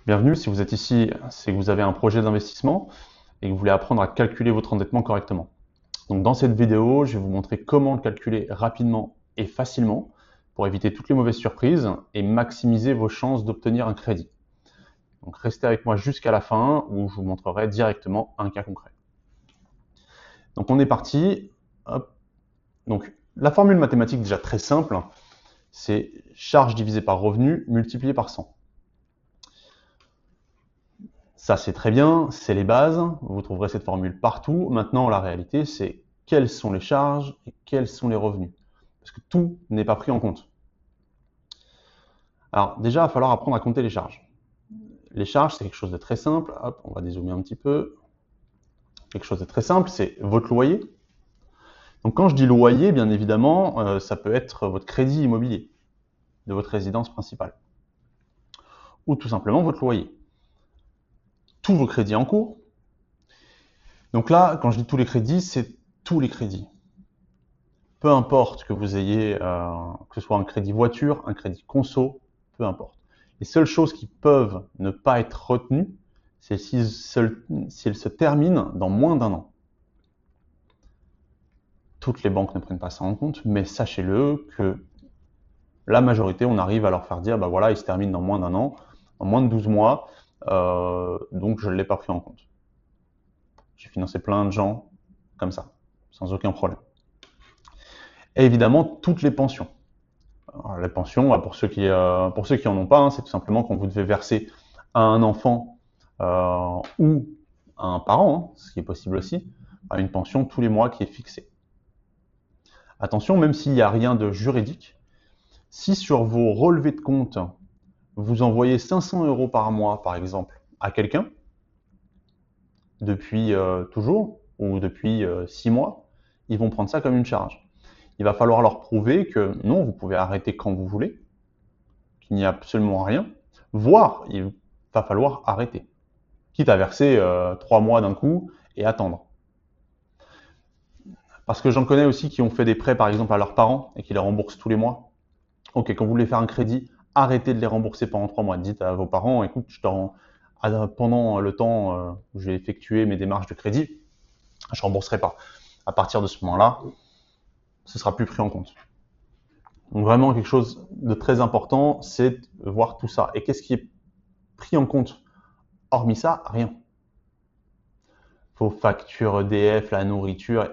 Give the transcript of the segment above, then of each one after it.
Bienvenue, si vous êtes ici, c'est que vous avez un projet d'investissement et que vous voulez apprendre à calculer votre endettement correctement. Donc dans cette vidéo, je vais vous montrer comment le calculer rapidement et facilement pour éviter toutes les mauvaises surprises et maximiser vos chances d'obtenir un crédit. Donc restez avec moi jusqu'à la fin où je vous montrerai directement un cas concret. Donc on est parti. Hop. Donc la formule mathématique déjà très simple, c'est charge divisée par revenu multiplié par 100. Ça, c'est très bien, c'est les bases, vous trouverez cette formule partout. Maintenant, la réalité, c'est quelles sont les charges et quels sont les revenus. Parce que tout n'est pas pris en compte. Alors déjà, il va falloir apprendre à compter les charges. Les charges, c'est quelque chose de très simple. Hop, on va dézoomer un petit peu. Quelque chose de très simple, c'est votre loyer. Donc quand je dis loyer, bien évidemment, ça peut être votre crédit immobilier de votre résidence principale. Ou tout simplement votre loyer. Tous vos crédits en cours. Donc là, quand je dis tous les crédits, c'est tous les crédits. Peu importe que vous ayez, que ce soit un crédit voiture, un crédit conso, peu importe. Les seules choses qui peuvent ne pas être retenues, c'est si elles se terminent dans moins d'un an. Toutes les banques ne prennent pas ça en compte, mais sachez-le que la majorité, on arrive à leur faire dire, bah voilà, il se termine dans moins d'un an, en moins de 12 mois, donc je ne l'ai pas pris en compte. J'ai financé plein de gens comme ça, sans aucun problème. Et évidemment, toutes les pensions. Alors, les pensions, pour ceux qui en ont pas, hein, c'est tout simplement quand vous devez verser à un enfant ou à un parent, hein, ce qui est possible aussi, à une pension tous les mois qui est fixée. Attention, même s'il n'y a rien de juridique, si sur vos relevés de compte, vous envoyez 500 € par mois, par exemple, à quelqu'un, depuis toujours, ou depuis 6 mois, ils vont prendre ça comme une charge. Il va falloir leur prouver que non, vous pouvez arrêter quand vous voulez, qu'il n'y a absolument rien, voire il va falloir arrêter, quitte à verser 3 mois d'un coup et attendre. Parce que j'en connais aussi qui ont fait des prêts par exemple à leurs parents et qui les remboursent tous les mois. Ok, quand vous voulez faire un crédit, arrêtez de les rembourser pendant 3 mois. Dites à vos parents, écoute, pendant le temps où j'ai effectué mes démarches de crédit, je ne rembourserai pas. À partir de ce moment-là, ce sera plus pris en compte. Donc vraiment quelque chose de très important, c'est de voir tout ça. Et qu'est-ce qui est pris en compte? Hormis ça, rien. Vos factures EDF, la nourriture,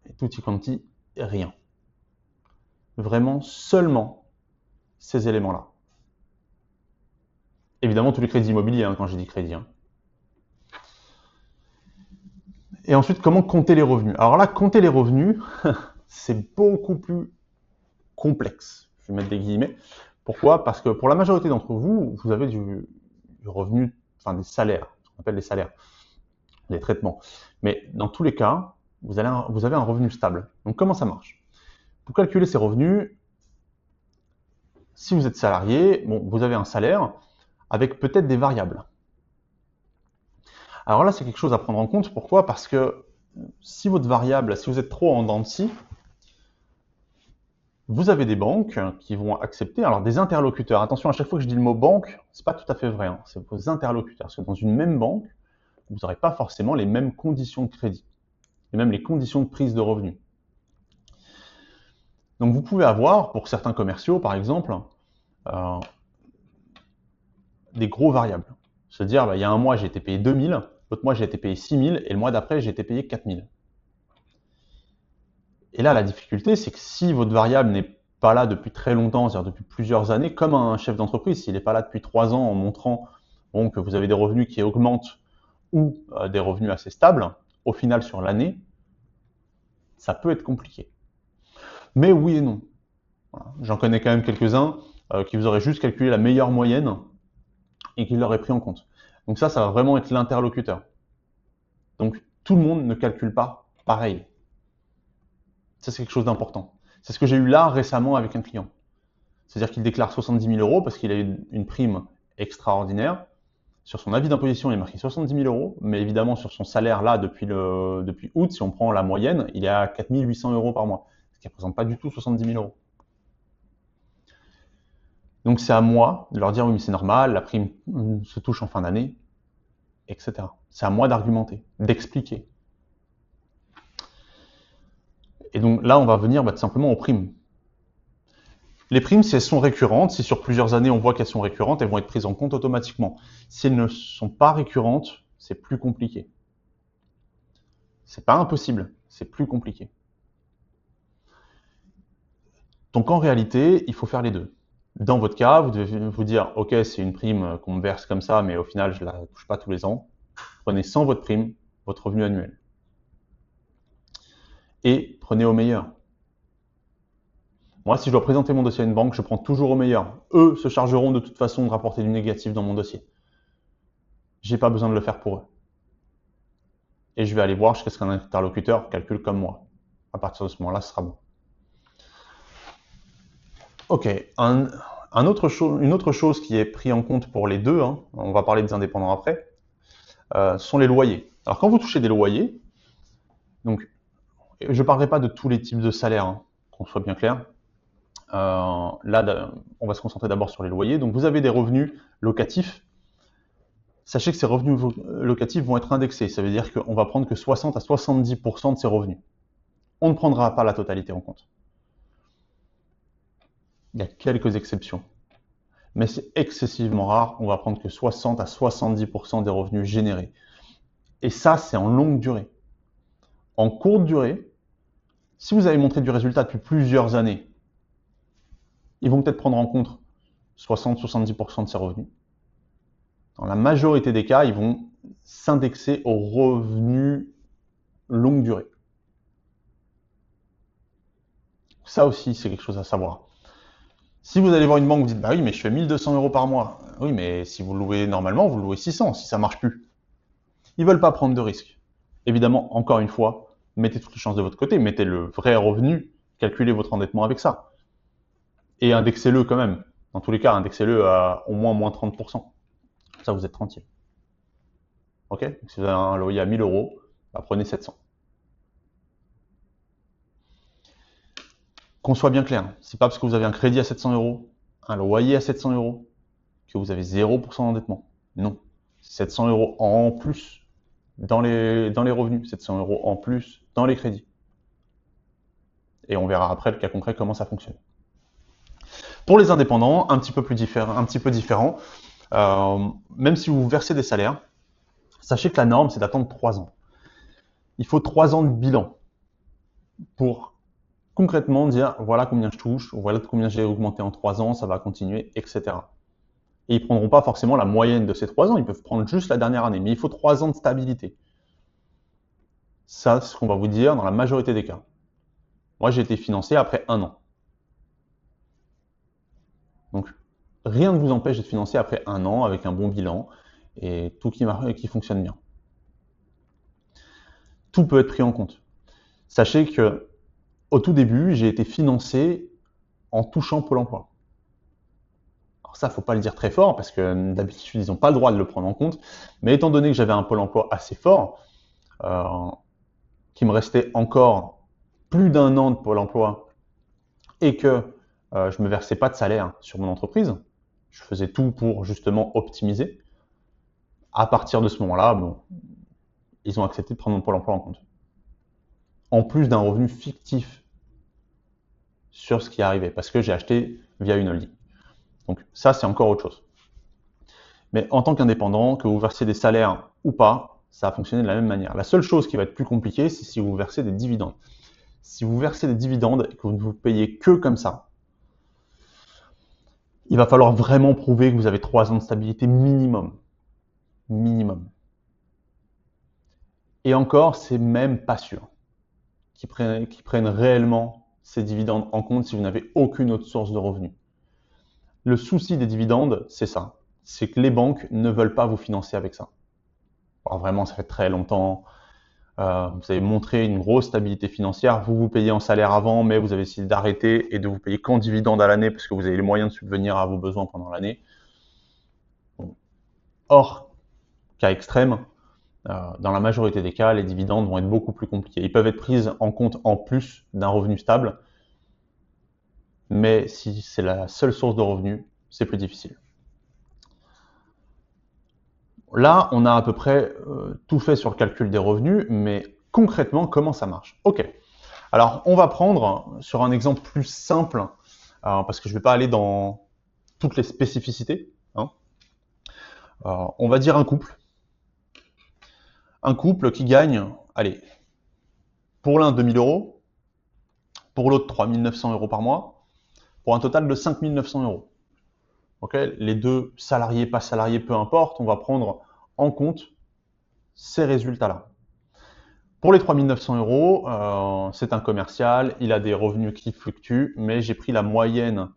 et tutti quanti, rien. Vraiment seulement ces éléments-là. Évidemment, tous les crédits immobiliers, hein, quand j'ai dit crédit. Hein. Et ensuite, comment compter les revenus? Alors là, compter les revenus, c'est beaucoup plus complexe. Je vais mettre des guillemets. Pourquoi? Parce que pour la majorité d'entre vous, vous avez du revenu, enfin des salaires, ce qu'on appelle les salaires, des traitements. Mais dans tous les cas, vous avez un revenu stable. Donc comment ça marche? Pour calculer ces revenus, si vous êtes salarié, bon, vous avez un salaire avec peut-être des variables. Alors là, c'est quelque chose à prendre en compte. Pourquoi? Parce que si votre variable, si vous êtes trop en dents de scie, vous avez des banques qui vont accepter, alors des interlocuteurs. Attention, à chaque fois que je dis le mot banque, c'est pas tout à fait vrai, hein, c'est vos interlocuteurs. Parce que dans une même banque, vous n'aurez pas forcément les mêmes conditions de crédit, et même les conditions de prise de revenus. Donc vous pouvez avoir, pour certains commerciaux par exemple, euh, des gros variables. Se dire, bah, il y a un mois j'ai été payé 2000, l'autre mois j'ai été payé 6000, et le mois d'après j'ai été payé 4000. Et là, la difficulté, c'est que si votre variable n'est pas là depuis très longtemps, c'est-à-dire depuis plusieurs années, comme un chef d'entreprise, s'il n'est pas là depuis 3 ans en montrant bon, que vous avez des revenus qui augmentent ou des revenus assez stables, au final sur l'année, ça peut être compliqué. Mais oui et non. Voilà. J'en connais quand même quelques-uns qui vous auraient juste calculé la meilleure moyenne et qui l'auraient pris en compte. Donc ça va vraiment être l'interlocuteur. Donc tout le monde ne calcule pas pareil. Ça, c'est quelque chose d'important. C'est ce que j'ai eu là récemment avec un client. C'est-à-dire qu'il déclare 70 000 € parce qu'il a eu une prime extraordinaire. Sur son avis d'imposition, il est marqué 70 000 €, mais évidemment sur son salaire là depuis août, si on prend la moyenne, il est à 4 800 € par mois, ce qui ne représente pas du tout 70 000 €. Donc c'est à moi de leur dire oui mais c'est normal, la prime se touche en fin d'année, etc. C'est à moi d'argumenter, d'expliquer. Et donc là on va venir tout simplement aux primes. Les primes, si elles sont récurrentes, si sur plusieurs années on voit qu'elles sont récurrentes, elles vont être prises en compte automatiquement. Si elles ne sont pas récurrentes, c'est plus compliqué. C'est pas impossible, c'est plus compliqué. Donc en réalité, il faut faire les deux. Dans votre cas, vous devez vous dire, ok, c'est une prime qu'on me verse comme ça, mais au final, je la touche pas tous les ans. Prenez sans votre prime, votre revenu annuel. Et prenez au meilleur. Moi, si je dois présenter mon dossier à une banque, je prends toujours au meilleur. Eux se chargeront de toute façon de rapporter du négatif dans mon dossier. J'ai pas besoin de le faire pour eux. Et je vais aller voir jusqu'à ce qu'un interlocuteur calcule comme moi. À partir de ce moment-là, ce sera bon. Ok, une autre chose qui est prise en compte pour les deux, on va parler des indépendants après, sont les loyers. Alors quand vous touchez des loyers, donc je ne parlerai pas de tous les types de salaires, qu'on soit bien clair. Là, on va se concentrer d'abord sur les loyers. Donc vous avez des revenus locatifs. Sachez que ces revenus locatifs vont être indexés. Ça veut dire qu'on va prendre que 60 à 70% de ces revenus. On ne prendra pas la totalité en compte. Il y a quelques exceptions. Mais c'est excessivement rare. On va prendre que 60 à 70% des revenus générés. Et ça, c'est en longue durée. En courte durée, si vous avez montré du résultat depuis plusieurs années, ils vont peut-être prendre en compte 60-70% de ces revenus. Dans la majorité des cas, ils vont s'indexer aux revenus longue durée. Ça aussi, c'est quelque chose à savoir. Si vous allez voir une banque, vous dites, bah oui, mais je fais 1200 euros par mois. Oui, mais si vous louez normalement, vous louez 600 si ça marche plus. Ils veulent pas prendre de risques. Évidemment, encore une fois, mettez toutes les chances de votre côté, mettez le vrai revenu, calculez votre endettement avec ça. Et indexez-le quand même. Dans tous les cas, indexez-le à au moins 30%. Ça, vous êtes tranquille. Ok? Donc, si vous avez un loyer à 1000 euros, bah, prenez 700. Qu'on soit bien clair, c'est pas parce que vous avez un crédit à 700 euros, un loyer à 700 euros, que vous avez 0% d'endettement. Non. 700 euros en plus dans les revenus, 700 euros en plus dans les crédits. Et on verra après le cas concret comment ça fonctionne. Pour les indépendants, un petit peu différent, même si vous versez des salaires, sachez que la norme, c'est d'attendre 3 ans. Il faut 3 ans de bilan pour concrètement dire voilà combien je touche, voilà combien j'ai augmenté en 3 ans, ça va continuer, etc. Et ils ne prendront pas forcément la moyenne de ces 3 ans, ils peuvent prendre juste la dernière année, mais il faut 3 ans de stabilité. Ça, c'est ce qu'on va vous dire dans la majorité des cas. Moi, j'ai été financé après 1 an. Donc, rien ne vous empêche d'être financé après 1 an avec un bon bilan et tout qui fonctionne bien. Tout peut être pris en compte. Sachez que au tout début, j'ai été financé en touchant Pôle emploi. Alors ça, faut pas le dire très fort parce que d'habitude, ils n'ont pas le droit de le prendre en compte. Mais étant donné que j'avais un Pôle emploi assez fort, qu'il me restait encore plus d'1 an de Pôle emploi et que je me versais pas de salaire sur mon entreprise, je faisais tout pour justement optimiser. À partir de ce moment-là, bon, ils ont accepté de prendre mon Pôle emploi en compte. En plus d'un revenu fictif sur ce qui arrivait, parce que j'ai acheté via une holding. Donc ça, c'est encore autre chose. Mais en tant qu'indépendant, que vous versiez des salaires ou pas, ça a fonctionné de la même manière. La seule chose qui va être plus compliquée, c'est si vous versez des dividendes. Si vous versez des dividendes et que vous ne vous payez que comme ça, il va falloir vraiment prouver que vous avez 3 ans de stabilité minimum. Minimum. Et encore, c'est même pas sûr qu'ils prennent réellement ces dividendes en compte si vous n'avez aucune autre source de revenus. Le souci des dividendes, c'est ça. C'est que les banques ne veulent pas vous financer avec ça. Alors vraiment, ça fait très longtemps. Vous avez montré une grosse stabilité financière. Vous vous payez en salaire avant, mais vous avez décidé d'arrêter et de vous payer qu'en dividendes à l'année parce que vous avez les moyens de subvenir à vos besoins pendant l'année. Bon. Or, cas extrême, dans la majorité des cas, les dividendes vont être beaucoup plus compliqués. Ils peuvent être pris en compte en plus d'un revenu stable, mais si c'est la seule source de revenus, c'est plus difficile. Là, on a à peu près tout fait sur le calcul des revenus, mais concrètement, comment ça marche? Ok. Alors, on va prendre sur un exemple plus simple, parce que je ne vais pas aller dans toutes les spécificités. Hein. On va dire un couple. Un couple qui gagne, allez, pour l'un 2 000 euros, pour l'autre 3 900 euros par mois, pour un total de 5 900 euros. Okay, les deux salariés, pas salariés, peu importe, on va prendre en compte ces résultats-là. Pour les 3 900 euros, c'est un commercial, il a des revenus qui fluctuent, mais j'ai pris la moyenne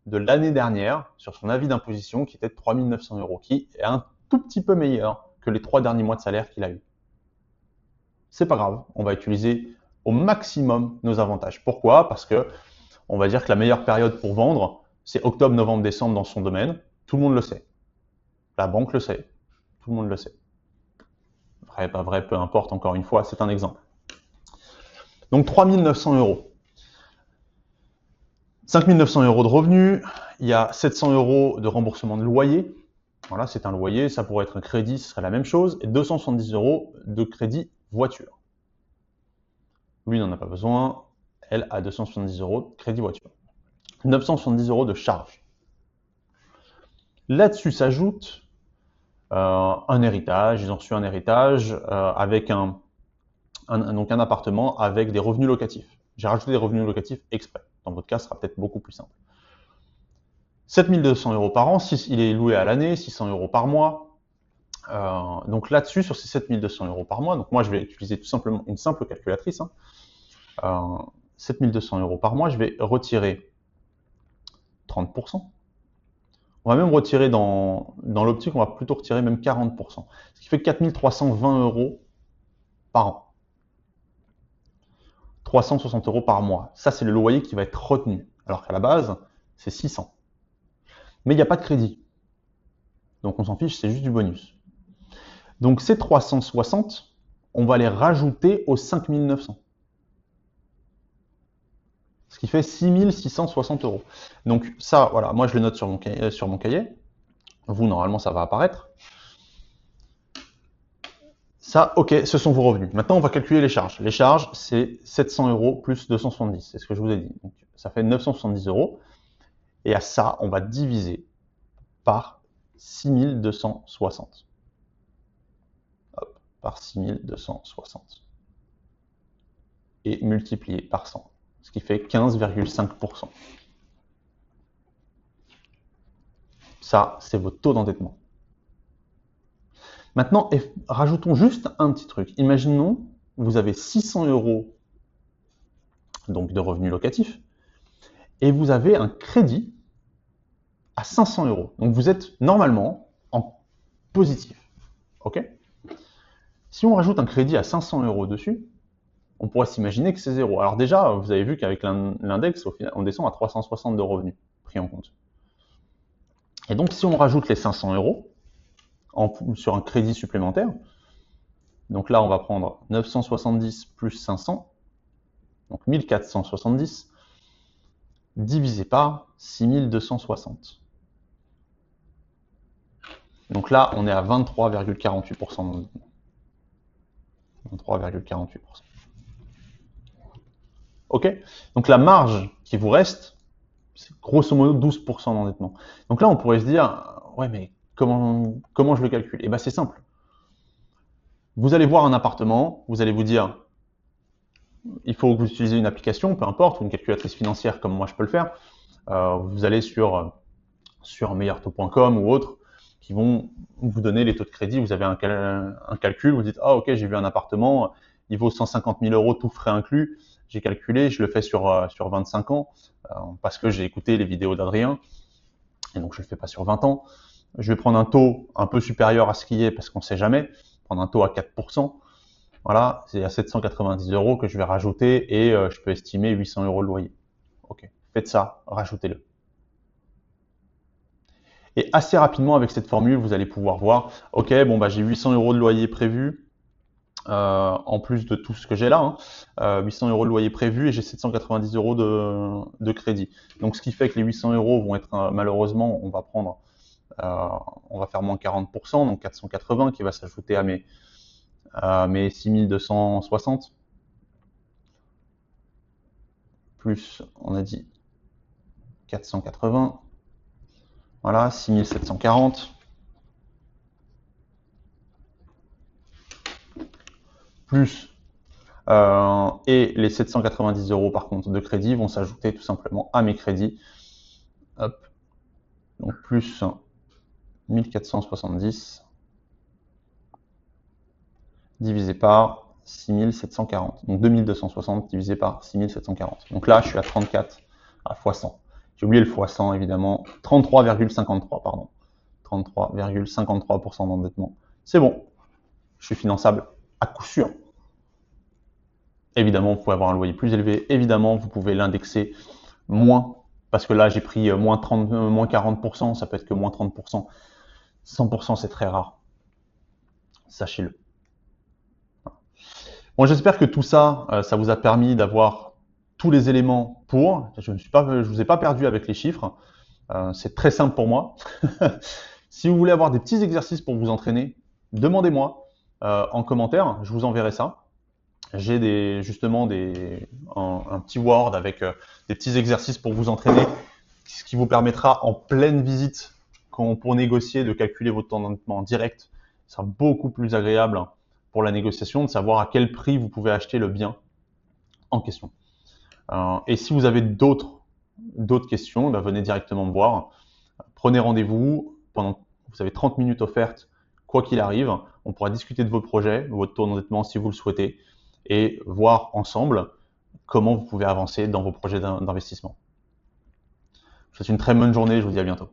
de l'année dernière sur son avis d'imposition qui était de 3 900 euros, qui est un tout petit peu meilleur que les 3 derniers mois de salaire qu'il a eu. C'est pas grave, on va utiliser au maximum nos avantages. Pourquoi? Parce que on va dire que la meilleure période pour vendre, c'est octobre, novembre, décembre dans son domaine. Tout le monde le sait. La banque le sait. Tout le monde le sait. Vrai, pas vrai, peu importe, encore une fois, c'est un exemple. Donc 3 900 euros. 5 900 euros de revenus, il y a 700 euros de remboursement de loyer. Voilà, c'est un loyer, ça pourrait être un crédit, ce serait la même chose. Et 270 euros de crédit voiture. Lui n'en a pas besoin, elle a 270 euros de crédit voiture. 970 euros de charge. Là-dessus s'ajoute un héritage, ils ont reçu un héritage avec un appartement avec des revenus locatifs. J'ai rajouté des revenus locatifs exprès. Dans votre cas, ce sera peut-être beaucoup plus simple. 7 200 euros par an, il est loué à l'année, 600 euros par mois. Donc là-dessus, sur ces 7 200 euros par mois, donc moi je vais utiliser tout simplement une simple calculatrice. 7 200 euros par mois, je vais retirer 30%. On va même retirer dans l'optique, on va plutôt retirer même 40%. Ce qui fait 4 320 euros par an. 360 euros par mois. Ça, c'est le loyer qui va être retenu. Alors qu'à la base, c'est 600. Mais il n'y a pas de crédit. Donc on s'en fiche, c'est juste du bonus. Donc ces 360, on va les rajouter aux 5 900. Ce qui fait 6 660 euros. Donc ça, voilà, moi je le note sur mon cahier. Vous, normalement, ça va apparaître. Ça, ok, ce sont vos revenus. Maintenant, on va calculer les charges. Les charges, c'est 700 euros plus 270, c'est ce que je vous ai dit. Donc, ça fait 970 euros. Et à ça, on va diviser par 6260. Hop, par 6260. Et multiplier par 100, ce qui fait 15,5%. Ça, c'est votre taux d'endettement. Maintenant, rajoutons juste un petit truc. Imaginons, vous avez 600 euros donc de revenus locatifs et vous avez un crédit à 500 euros. Donc vous êtes normalement en positif. Ok? Si on rajoute un crédit à 500 euros dessus, on pourrait s'imaginer que c'est zéro. Alors déjà, vous avez vu qu'avec l'index, au final, on descend à 360 de revenus pris en compte. Et donc si on rajoute les 500 euros sur un crédit supplémentaire, donc là on va prendre 970 plus 500, donc 1470, divisé par 6260. Donc là, on est à 23,48%. 23,48%. Ok? Donc la marge qui vous reste, c'est grosso modo 12% d'endettement. Donc là, on pourrait se dire, ouais, mais comment je le calcule? Eh bien, c'est simple. Vous allez voir un appartement, vous allez vous dire, il faut que vous utilisez une application, peu importe, ou une calculatrice financière comme moi je peux le faire. Vous allez sur meilleurtaux.com ou autre, qui vont vous donner les taux de crédit. Vous avez un calcul, vous dites, ah ok, j'ai vu un appartement, il vaut 150 000 euros, tout frais inclus. J'ai calculé, je le fais sur 25 ans, parce que j'ai écouté les vidéos d'Adrien, et donc je le fais pas sur 20 ans. Je vais prendre un taux un peu supérieur à ce qui est, parce qu'on sait jamais, prendre un taux à 4%. Voilà, c'est à 790 euros que je vais rajouter, et je peux estimer 800 euros de loyer. Ok, faites ça, rajoutez-le. Et assez rapidement, avec cette formule, vous allez pouvoir voir, ok, bon, bah, j'ai 800 euros de loyer prévu, en plus de tout ce que j'ai là, 800 € de loyer prévu et j'ai 790 € de crédit. Donc ce qui fait que les 800 € vont être, malheureusement, on va faire moins 40%, donc 480 qui va s'ajouter à mes 6260, plus, on a dit, 480, voilà, 6740, plus, et les 790 € par contre de crédit vont s'ajouter tout simplement à mes crédits. Hop, donc plus 1470 divisé par 6740. Donc 2260 divisé par 6740. Donc là, je suis à 34 x 100. J'ai oublié le x 100 évidemment. 33,53 pardon. 33,53% d'endettement. C'est bon. Je suis finançable à coup sûr. Évidemment, vous pouvez avoir un loyer plus élevé. Évidemment, vous pouvez l'indexer moins. Parce que là, j'ai pris moins 40%. Ça peut être que moins 30%. 100%, c'est très rare. Sachez-le. Bon, j'espère que tout ça, ça vous a permis d'avoir tous les éléments pour. Je vous ai pas perdu avec les chiffres. C'est très simple pour moi. Si vous voulez avoir des petits exercices pour vous entraîner, demandez-moi en commentaire. Je vous enverrai ça. J'ai justement un petit Word avec des petits exercices pour vous entraîner, ce qui vous permettra en pleine visite, pour négocier, de calculer votre temps d'endettement en direct. Ce sera beaucoup plus agréable pour la négociation, de savoir à quel prix vous pouvez acheter le bien en question. Et si vous avez d'autres questions, venez directement me voir. Prenez rendez-vous. Vous avez 30 minutes offertes, quoi qu'il arrive. On pourra discuter de vos projets, de votre taux d'endettement si vous le souhaitez, et voir ensemble comment vous pouvez avancer dans vos projets d'investissement. Je vous souhaite une très bonne journée. Je vous dis à bientôt.